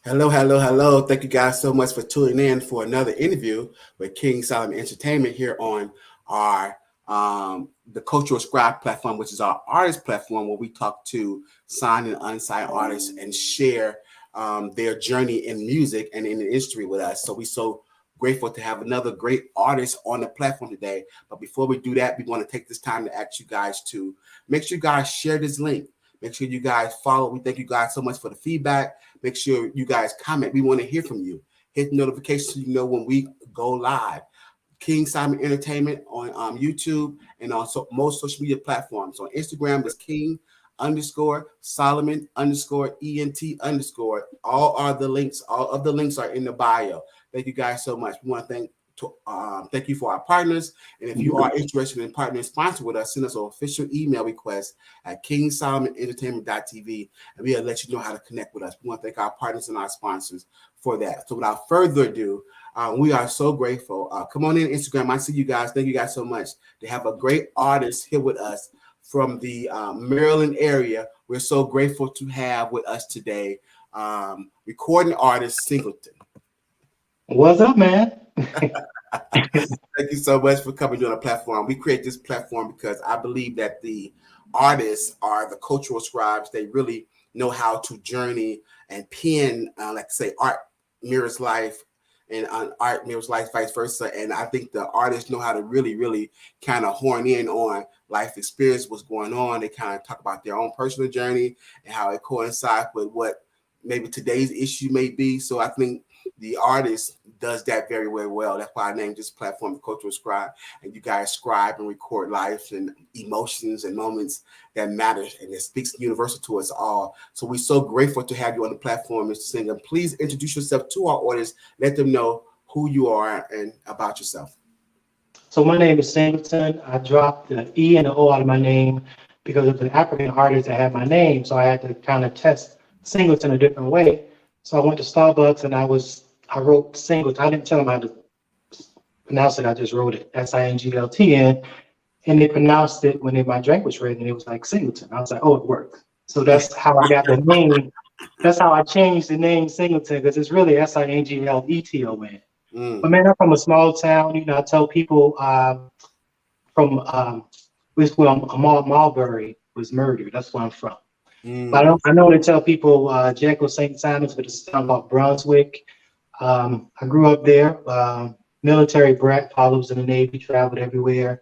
Hello, hello, hello. Thank you guys so much for tuning in for another interview with King Solomon Entertainment here on our the Cultural Scribe platform, which is our artist platform where we talk to signed and unsigned artists and share their journey in music and in the industry with us. So we're so grateful to have another great artist on the platform today. But before we do that, we want to take this time to ask you guys to make sure you guys share this link. Make sure you guys follow. We thank you guys so much for the feedback. Make sure you guys comment. We want to hear from you. Hit the notification so you know when we go live. King Simon Entertainment on YouTube and on most social media platforms. On Instagram is King Solomon ENT _. All are the links. All of the links are in the bio. Thank you guys so much. We want to thank you for our partners. And if you are interested in partnering sponsor with us, send us an official email request at kingsolomonentertainment.tv and we'll let you know how to connect with us. We want to thank our partners and our sponsors for that. So without further ado, we are so grateful. Come on in Instagram. I see you guys. Thank you guys so much to have a great artist here with us from the Maryland area. We're so grateful to have with us today recording artist Singltn. What's up, man? Thank you so much for coming on the platform. We create this platform because I believe that the artists are the cultural scribes. They really know how to journey and pen, like say, art mirrors life and art mirrors life, vice versa. And I think the artists know how to really kind of horn in on life experience, what's going on. They kind of talk about their own personal journey and how it coincides with what maybe today's issue may be. So I think the artist does that very well. That's why I named this platform the Cultural Scribe. And you guys scribe and record life and emotions and moments that matter, and it speaks universal to us all. So we're so grateful to have you on the platform, Mr. Singer. Please introduce yourself to our audience. Let them know who you are and about yourself. So my name is Singltn. I dropped the E and the O out of my name because of the African artists that had my name. So I had to kind of test Singltn a different way. So I went to Starbucks and I wrote Singltn. I didn't tell them how to pronounce it. I just wrote it Singltn. And they pronounced it when my drink was ready, and it was like Singltn. I was like, oh, it worked. So that's how I got the name. That's how I changed the name Singltn, because it's really Singleton. But man, I'm from a small town. You know, I tell people from Marbury was murdered. That's where I'm from. But I know they tell people Jekyll St. Simon's, but it's a town called Brunswick. I grew up there. Military brat, father was in the Navy, traveled everywhere.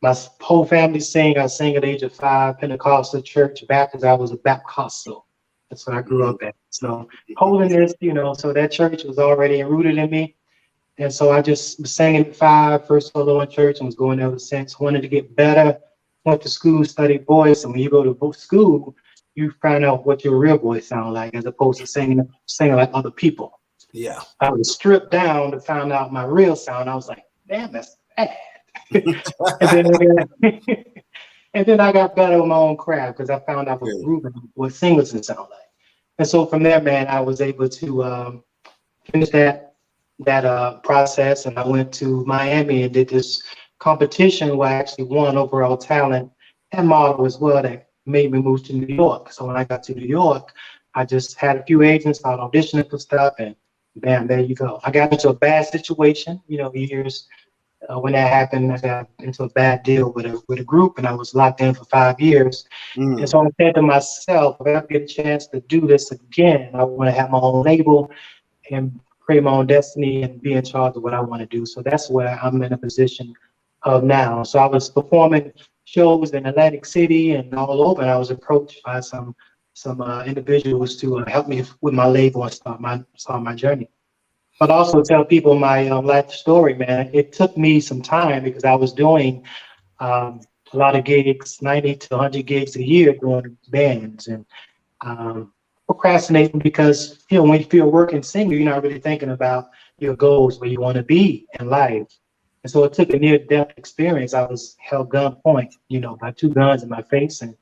My whole family sang. I sang at the age of 5, Pentecostal church, Baptist. I was a Baptist. That's what I grew up at. So holiness, you know, so that church was already rooted in me. And so I just was singing at 5, first solo in church, and was going ever since. Wanted to get better. Went to school, studied voice. And when you go to school, you find out what your real voice sound like, as opposed to singing like other people. Yeah. I was stripped down to find out my real sound. I was like, damn, that's bad. and then I got better with my own craft, because I found out what Singltn sound like. And so from there, man, I was able to finish that process, and I went to Miami and did this competition where I actually won overall talent and model as well. That made me move to New York. So when I got to New York, I just had a few agents, started auditioning for stuff, and bam, there you go. I got into a bad situation, you know, years when that happened. I got into a bad deal with a group, and I was locked in for 5 years. And so I said to myself, if I ever get a chance to do this again, I want to have my own label and create my own destiny and be in charge of what I want to do. So that's where I'm in a position of now. So I was performing shows in Atlantic City and all over, and I was approached by some individuals to help me with my label and start my journey. But also tell people my life story, man. It took me some time because I was doing a lot of gigs, 90 to 100 gigs a year, doing bands, and procrastinating because, you know, when you're working singer, you're not really thinking about your goals, where you want to be in life. And so it took a near-death experience. I was held gunpoint, you know, by 2 guns in my face, and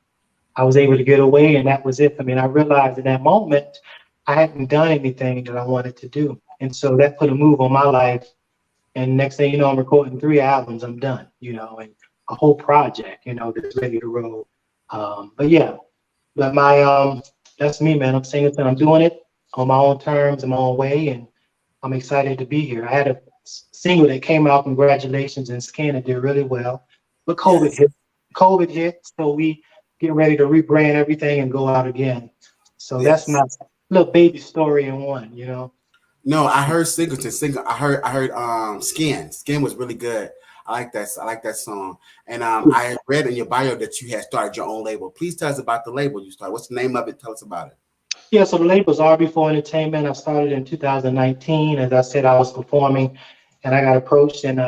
I was able to get away, and that was it for me. And I realized in that moment, I hadn't done anything that I wanted to do. And so that put a move on my life. And next thing you know, I'm recording 3 albums. I'm done, you know, and a whole project, you know, that's ready to roll. But yeah, but that's me, man. I'm Singltn. I'm doing it. on my own terms, in my own way, and I'm excited to be here. I had a single that came out, congratulations, and Skin, it did really well. But Yes. COVID hit, so we get ready to rebrand everything and go out again. So that's Yes. my little baby story in one, you know. No, I heard Singltn. I heard Skin. Skin was really good. I like that. I like that song. And I read in your bio that you had started your own label. Please tell us about the label you started. What's the name of it? Tell us about it. Yeah, so the label's RB4 Entertainment. I started in 2019. As I said, I was performing and I got approached and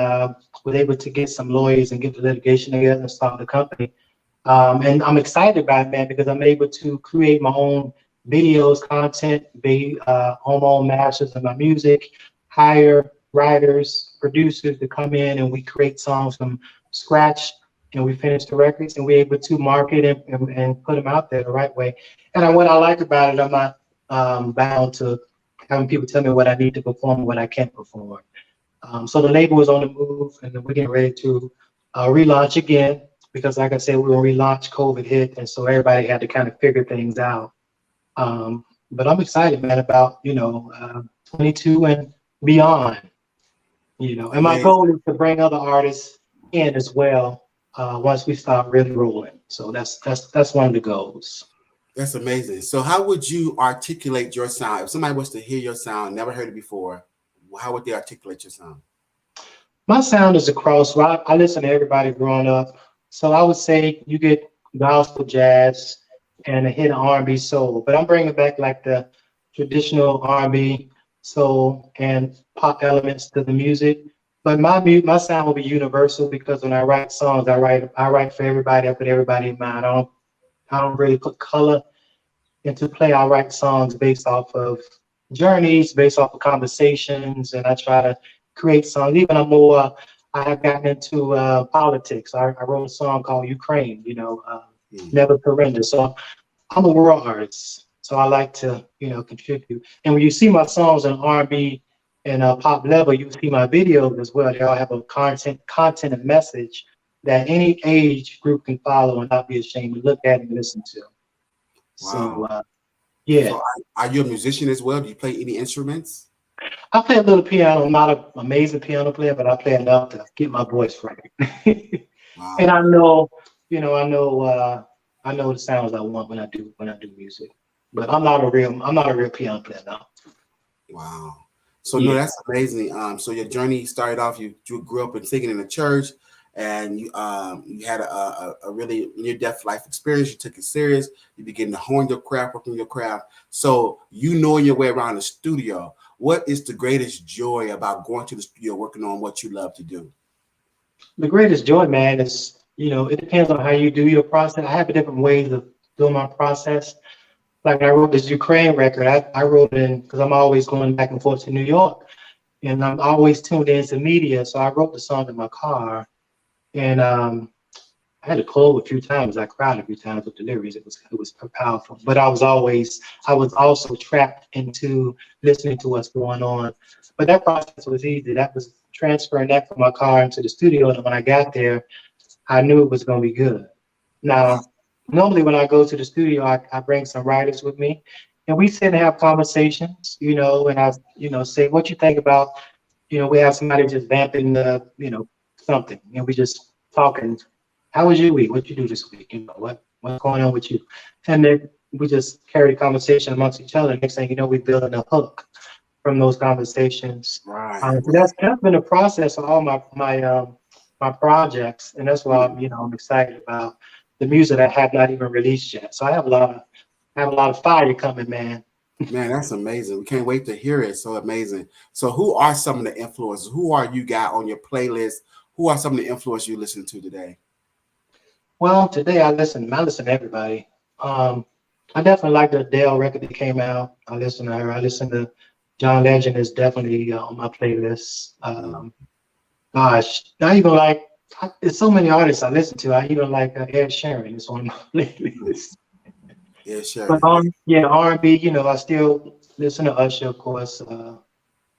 was able to get some lawyers and get the litigation together and start the company. And I'm excited about it, man, because I'm able to create my own videos, content, be on my own masters of my music, hire writers, producers to come in and we create songs from scratch and we finish the records and we're able to market and put them out there the right way. And what I like about it, I'm not bound to having people tell me what I need to perform and what I can't perform. So the label is on the move and we're getting ready to relaunch again because like I said, we were relaunch, COVID hit, and so everybody had to kind of figure things out. But I'm excited, man, about, 22 and beyond, and my Amazing. goal is to bring other artists in as well once we start really rolling. So that's one of the goals. That's amazing. So how would you articulate your sound? If somebody was to hear your sound, never heard it before, how would they articulate your sound? My sound is a cross. Well, I listen to everybody growing up. So I would say you get gospel jazz and a hit of R&B soul, but I'm bringing back like the traditional R&B soul and pop elements to the music. But my sound will be universal because when I write songs, I write for everybody. I put everybody in mind. I don't really put color into play. I write songs based off of journeys, based off of conversations, and I try to create songs. Even I have gotten into politics. I wrote a song called Ukraine, Never Surrender. So I'm a world artist. So I like to, contribute. And when you see my songs on R&B and pop level, you see my videos as well. They all have a content and message that any age group can follow and not be ashamed to look at and listen to. So Wow. yeah, So are you a musician as well? Do you play any instruments? I play a little piano. I'm not an amazing piano player, but I play enough to get my voice right. And Wow. I know the sounds I want when I do music. But I'm not a real piano player now. Wow. So no, Yeah. that's amazing. So your journey started off. You grew up in singing in the church, and you had a really near death life experience. You took it serious. You began to hone your craft, working your craft. So you knowing your way around the studio. What is the greatest joy about going to the studio, working on what you love to do? The greatest joy, man, is, it depends on how you do your process. I have different ways of doing my process. Like when I wrote this Ukraine record, I wrote it in because I'm always going back and forth to New York. And I'm always tuned into media. So I wrote the song in my car. And I had to close a few times. I cried a few times with the lyrics. It was powerful. But I was also trapped into listening to what's going on. But that process was easy. That was transferring that from my car into the studio. And when I got there, I knew it was going to be good. Wow. Now, normally when I go to the studio, I bring some writers with me, and we sit and have conversations, and say what you think about, we have somebody just vamping, something, and we just talking. How was your week? What you do this week? What's going on with you? And then we just carry the conversation amongst each other. Next thing you know, we building a hook from those conversations. Right. So that's been a process of all my projects, and that's why I'm excited about the music I have not even released yet. So I have a lot of fire coming, man. Man, that's amazing. We can't wait to hear it. So amazing. So who are some of the influencers? Who are you got on your playlist? Who are some of the influencers you listen to today? Well, today I listen to everybody. I definitely like the Adele record that came out. I listen to her. I listen to John Legend is definitely on my playlist. Mm. Gosh, I even like. There's so many artists I listen to. I even like Ed Sheeran. It's on my playlist. Yeah, sure. But yeah, R&B. I still listen to Usher, of course.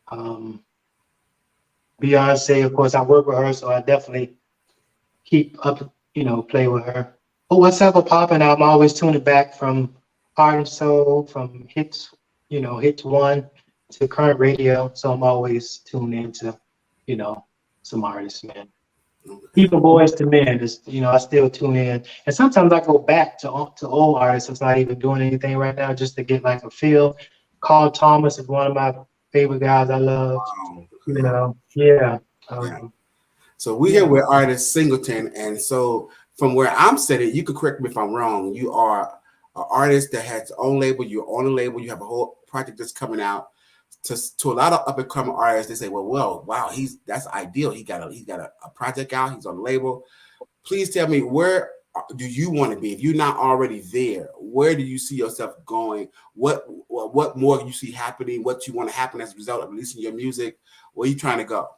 Um, Beyonce, of course. I work with her, so I definitely keep up. Play with her. But whatever popping, I'm always tuning back from art and soul, from hits. hit one to current radio. So I'm always tuned into, some artists, man. Okay. Even boys to men, I still tune in. And sometimes I go back to old artists that's not even doing anything right now just to get like a feel. Carl Thomas is one of my favorite guys I love. Wow. Yeah. Yeah. Um, So we here yeah. with artist Singltn, and so from where I'm sitting, you could correct me if I'm wrong. You are an artist that has its own label. You're on a label. You have a whole project that's coming out. To a lot of up and coming artists, they say, "Well, wow, that's ideal. He got a project out. He's on a label." Please tell me, where do you want to be? If you're not already there, where do you see yourself going? What more you see happening? What you want to happen as a result of releasing your music? Where are you trying to go?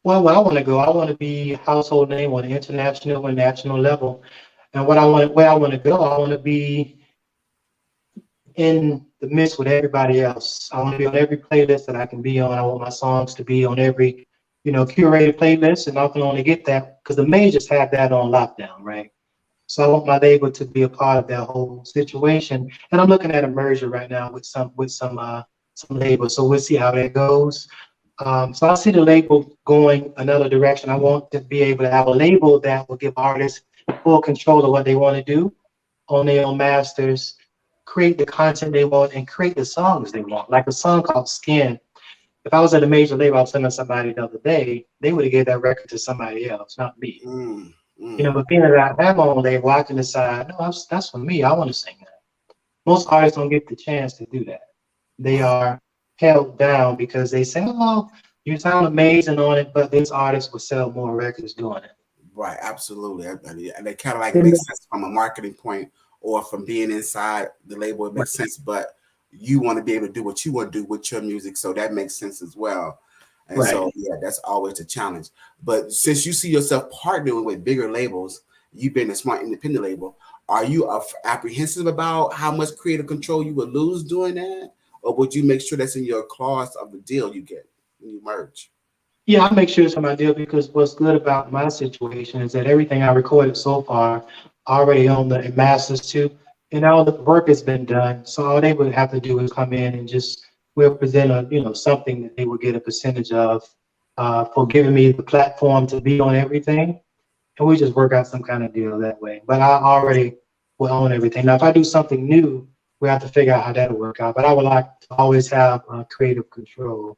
Well, where I want to go, I want to be a household name on the international and national level. And where I want to go, I want to be in the midst with everybody else. I want to be on every playlist that I can be on. I want my songs to be on every, curated playlist, and I can only get that because the majors have that on lockdown, right? So I want my label to be a part of that whole situation. And I'm looking at a merger right now with some labels. So we'll see how that goes. So I see the label going another direction. I want to be able to have a label that will give artists full control of what they want to do on their own masters, create the content they want, and create the songs they want. Like a song called Skin. If I was at a major label, I was telling somebody the other day, they would have gave that record to somebody else, not me. Mm, mm. But being that I have my own label, I can decide, no, that's for me. I want to sing that. Most artists don't get the chance to do that. They Right. are held down because they say, oh, you sound amazing on it, but this artist will sell more records doing it. Right, absolutely. And they kind of like Mhm. makes sense from a marketing point or from being inside the label. It makes sense, but you want to be able to do what you want to do with your music, so that makes sense as well. And Right. so, yeah, that's always a challenge. But since you see yourself partnering with bigger labels, you being a smart independent label, are you apprehensive about how much creative control you would lose doing that, or would you make sure that's in your clause of the deal you get when you merge? Yeah, I make sure it's my deal because what's good about my situation is that everything I recorded so far already on the masters too, and all the work has been done. So all they would have to do is come in and just we'll present something that they will get a percentage of for giving me the platform to be on everything, and we just work out some kind of deal that way. But I already will own everything. Now, if I do something new, we have to figure out how that'll work out. But I would like to always have creative control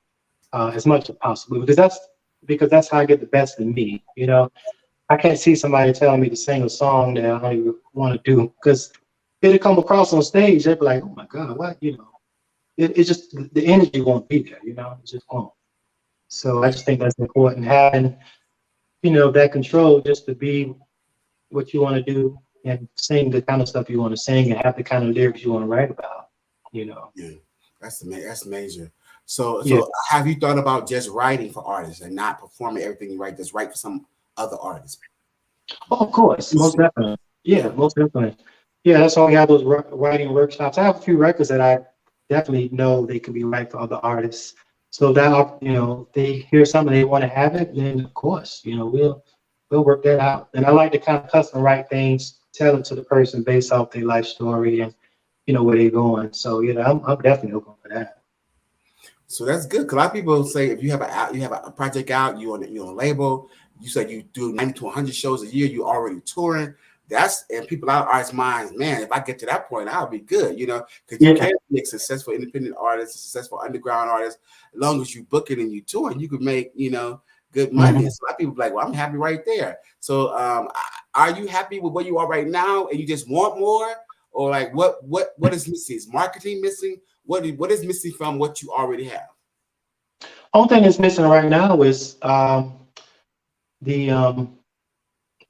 as much as possible because that's how I get the best in me. I can't see somebody telling me to sing a song that I don't even want to do because it'll come across on stage. They'll be like, "Oh my God, what?" It's just the energy won't be there. It just won't. So I just think that's important having that control just to be what you want to do and sing the kind of stuff you want to sing and have the kind of lyrics you want to write about. You know. Yeah, that's major. So Yeah. so have you thought about just writing for artists and not performing everything you write? Just write for some other artists. Oh, of course, most definitely. Yeah, Yeah. most definitely. Yeah, that's why we have those writing workshops. I have a few records that I definitely know they could be right for other artists. So that they hear something they want to have it, then of course, we'll work that out. And I like to kind of custom write things, tell it to the person based off their life story and where they're going. So I'm definitely open for that. So that's good. Because a lot of people say if you have a project out, you're on a label. You said you do 90 to 100 shows a year. You already touring. That's and people out of artists' minds. Man, if I get to that point, I'll be good. Because you Yeah. can be a successful independent artist, a successful underground artist. As long as you book it and you tour, you could make good money. Mhm. And so a lot of people be like, well, I'm happy right there. So are you happy with where you are right now, and you just want more, or like what is missing? Is marketing missing? What is missing from what you already have? Only thing that's missing right now is the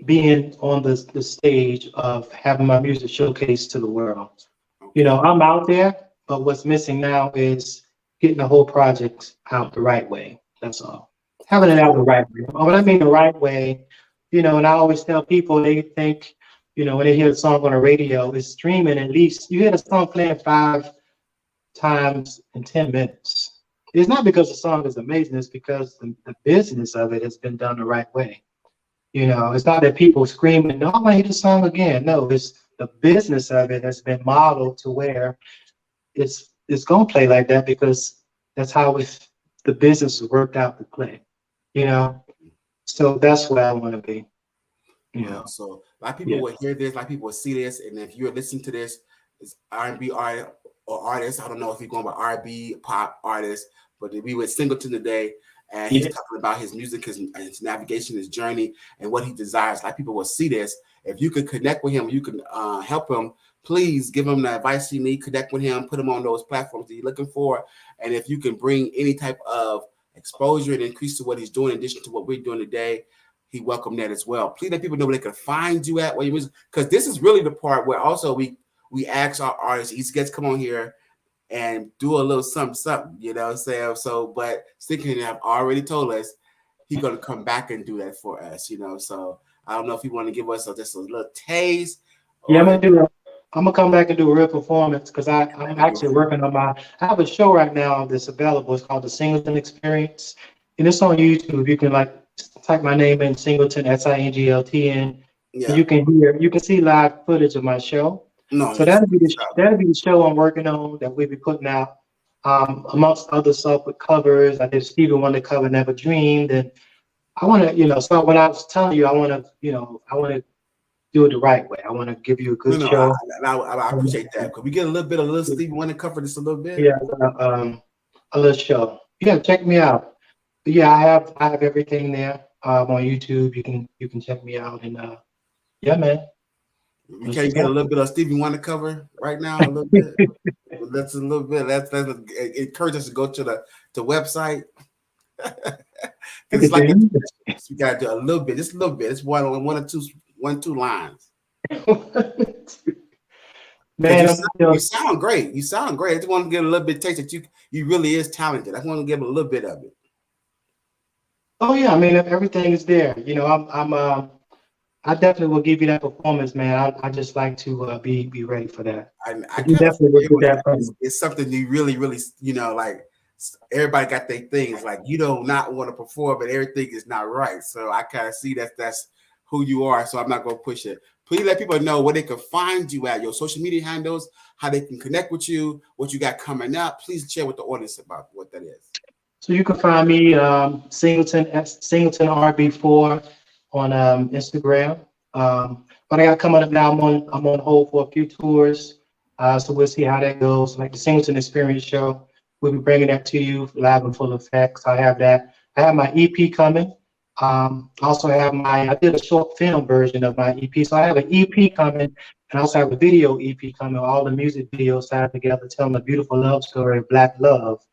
being on the stage of having my music showcased to the world. Okay. I'm out there, but what's missing now is getting the whole project out the right way. That's all. Having it Okay. out the right way. When I mean the right way, and I always tell people they think, when they hear a song on the radio, it's streaming at least. You hear the song playing 5 times in 10 minutes. It's not because the song is amazing, it's because the business of it has been done the right way. It's not that people screaming, no, I want to hear the song again. No, it's the business of it has been modeled to where it's it's gonna play like that because that's how the business is worked out to play, you know. So that's where I want to be, you Wow. know. So a lot of people Yeah, will hear this, a lot of people will see this, and if you're listening to this, it's R&B art or artist. I don't know if you're going by R&B pop artist, but we with Singltn today, and he's yeah, talking about his music, his navigation, his journey, and what he desires. A lot of people will see this. If you can connect with him, you can help him. Please give him the advice you need. Connect with him. Put him on those platforms that you're looking for. And if you can bring any type of exposure and increase to what he's doing, in addition to what we're doing today, he welcomed that as well. Please let people know where they can find you at, where you music, because this is really the part where also we ask our artists, each gets come on here and do a little something, you know what I'm saying? So, but Singltn have already told us he's gonna come back and do that for us, you know. So I don't know if you want to give us just a little taste yeah. or I'm gonna come back and do a real performance because I'm actually working on I have a show right now that's available. It's called the Singltn Experience, and it's on YouTube. You can like type my name in Singltn, Singltn, and yeah. you can see live footage of my show. No, So it's that'll be the show I'm working on that we'll be putting out. Amongst other stuff with covers, I did Stevie Wonder cover, Never Dreamed, and I want to, so when I was telling you, I want to do it the right way. I want to give you a no, good no. show. I appreciate that. Could we get a little Stevie Wonder cover just a little bit? Yeah, a little show. Yeah, check me out. But yeah, I have everything there on YouTube. You can check me out and yeah, man. We That's can't what's get a little happening. bit of Stevie Wonder cover right now, a little bit. That's a little bit. That's encourage us to go to the website because I it's can like tell a you. we gotta do a little bit, just a little bit. It's one or two lines. Because Man, I'm you still. sound great. You sound great. I just want to get a little bit of taste that you really is talented. I want to give a little bit of it. Oh yeah, I mean everything is there. I definitely will give you that performance, man. I just like to be ready for that. I But you kind of definitely will feel get like that from me. it's something you really like everybody got their things like you don't not want to perform, but everything is not right. So I kind of see that's who you are. So I'm not gonna push it. Please let people know where they can find you at, your social media handles, how they can connect with you, what you got coming up. Please share with the audience about what that is. So you can find me Singleton RB4 on Instagram. What I got coming up now, I'm on hold for a few tours. So we'll see how that goes. Like the Singleton Experience show, we'll be bringing that to you live and full effect. So I have that. I have my EP coming. Also have I did a short film version of my EP. So I have an EP coming and I also have a video EP coming. All the music videos tied together, telling a beautiful love story of Black love.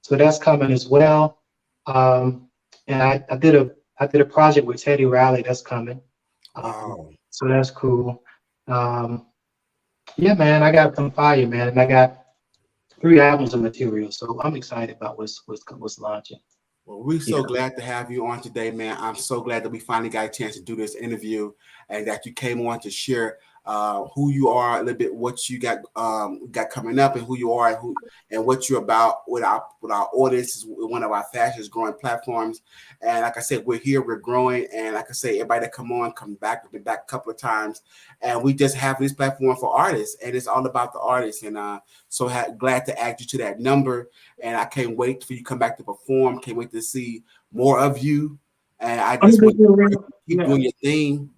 So that's coming as well. And I did a project with Teddy Riley that's coming. Wow. So that's cool. Um, yeah, man, I got some fire, man, and I got 3 albums of material. So I'm excited about what's launching. Well, we're Yeah. so glad to have you on today, man. I'm so glad that we finally got a chance to do this interview and that you came on to share who you are, a little bit what you got coming up, and who you are, and what you're about with our audience is one of our fastest growing platforms. And like I said, we're here, we're growing, and like I say, everybody that come back. We've been back a couple of times, and we just have this platform for artists, and it's all about the artists. And so glad to add you to that number. And I can't wait for you to come back to perform. Can't wait to see more of you. And I I'm just gonna want do a to real, keep yeah. doing your thing.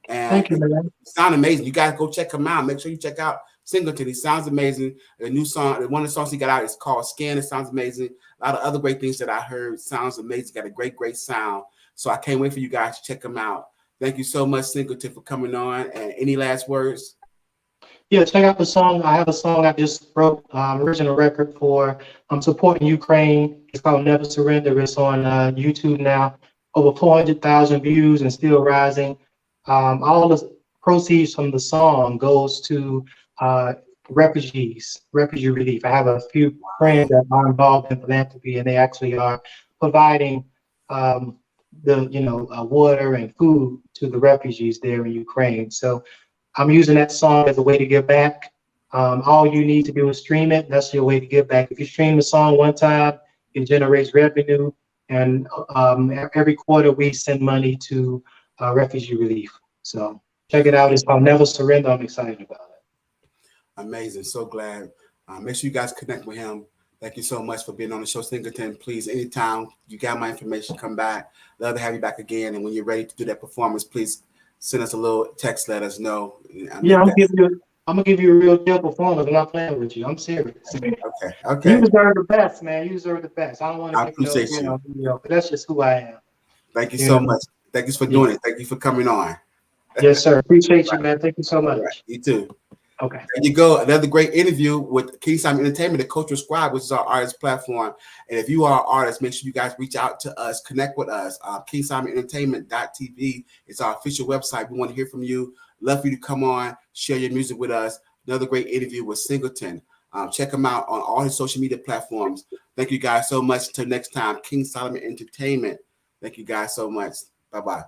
And Thank you, it man. sounds amazing. You guys go check him out. Make sure you check out Singltn. He sounds amazing. The new song, one of the songs he got out is called Scan. It sounds amazing. A lot of other great things that I heard. Sounds amazing. Got a great sound. So I can't wait for you guys to check him out. Thank you so much, Singltn, for coming on. And any last words? Yeah, check out the song. I have a song I just wrote, original record for supporting Ukraine. It's called Never Surrender. It's on YouTube now. Over 400,000 views and still rising. All the proceeds from the song goes to refugee relief. I have a few friends that are involved in philanthropy, and they actually are providing water and food to the refugees there in Ukraine. So I'm using that song as a way to give back. All you need to do is stream it. That's your way to give back. If you stream the song one time, it generates revenue. And every quarter, we send money to refugee relief. So check it out. It's called Never Surrender. I'm excited about it. Amazing. So glad. Make sure you guys connect with him. Thank you so much for being on the show, Singltn. Please, anytime you got my information, come back. Love to have you back again. And when you're ready to do that performance, please send us a little text. Let us know. Yeah, I'm gonna give you a real deal performance. I'm not playing with you. I'm serious. Okay. You Okay. deserve the best, man. You deserve the best. I don't want to I get no, appreciate you. but that's just who I am. Thank you You so know. much. Thank you for Yeah. doing it. Thank you for coming on. Yes, sir. Appreciate you, Right. man. Thank you so All right. much. You too. Okay. There you go. Another great interview with Singltn Entertainment, the Cultural Scribe, which is our artist platform. And if you are an artist, make sure you guys reach out to us, connect with us. KingSimonEntertainment.tv is our official website. We want to hear from you. Love for you to come on, share your music with us. Another great interview with Singltn. Check him out on all his social media platforms. Thank you guys so much. Until next time, King Solomon Entertainment. Thank you guys so much. Bye-bye.